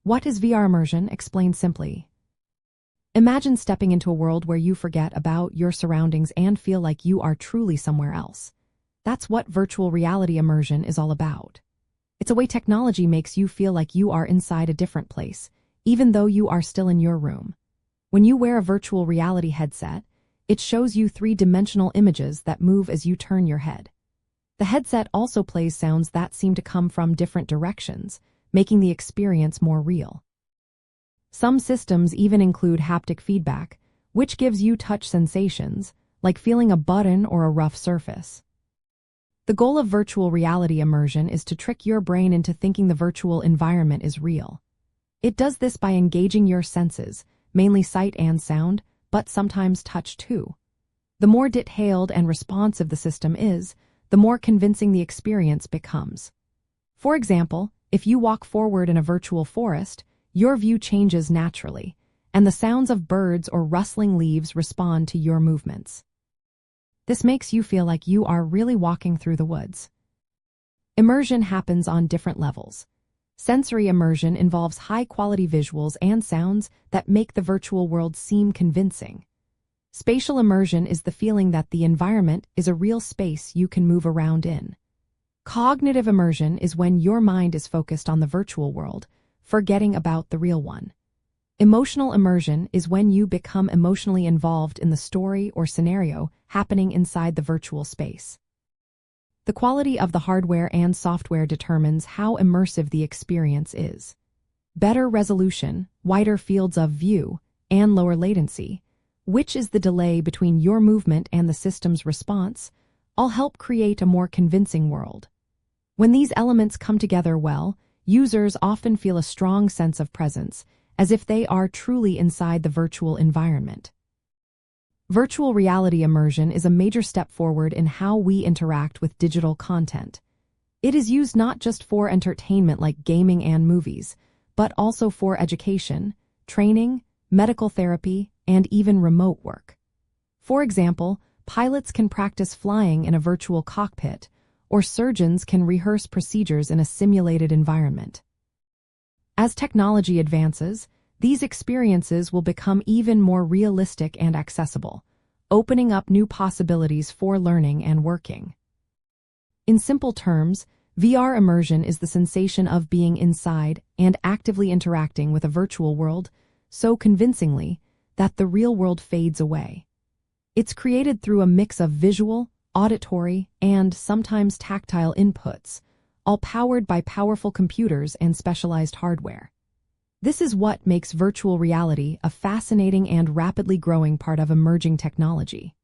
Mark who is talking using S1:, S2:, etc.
S1: What is VR immersion? Explained simply. Imagine stepping into a world where you forget about your surroundings and feel like you are truly somewhere else. That's what virtual reality immersion is all about. It's a way technology makes you feel like you are inside a different place, even though you are still in your room. When you wear a virtual reality headset, it shows you three-dimensional images that move as you turn your head. The headset also plays sounds that seem to come from different directions, making the experience more real. Some systems even include haptic feedback, which gives you touch sensations, like feeling a button or a rough surface. The goal of virtual reality immersion is to trick your brain into thinking the virtual environment is real. It does this by engaging your senses, mainly sight and sound, but sometimes touch too. The more detailed and responsive the system is, the more convincing the experience becomes. For example, if you walk forward in a virtual forest, your view changes naturally, and the sounds of birds or rustling leaves respond to your movements. This makes you feel like you are really walking through the woods. Immersion happens on different levels. Sensory immersion involves high-quality visuals and sounds that make the virtual world seem convincing. Spatial immersion is the feeling that the environment is a real space you can move around in. Cognitive immersion is when your mind is focused on the virtual world, forgetting about the real one. Emotional immersion is when you become emotionally involved in the story or scenario happening inside the virtual space. The quality of the hardware and software determines how immersive the experience is. Better resolution, wider fields of view, and lower latency, which is the delay between your movement and the system's response, all help create a more convincing world. When these elements come together well, users often feel a strong sense of presence, as if they are truly inside the virtual environment. Virtual reality immersion is a major step forward in how we interact with digital content. It is used not just for entertainment like gaming and movies, but also for education, training, medical therapy, and even remote work. For example, pilots can practice flying in a virtual cockpit, or surgeons can rehearse procedures in a simulated environment. As technology advances, these experiences will become even more realistic and accessible, opening up new possibilities for learning and working. In simple terms, VR immersion is the sensation of being inside and actively interacting with a virtual world so convincingly that the real world fades away. It's created through a mix of visual, auditory, and sometimes tactile inputs, all powered by powerful computers and specialized hardware. This is what makes virtual reality a fascinating and rapidly growing part of emerging technology.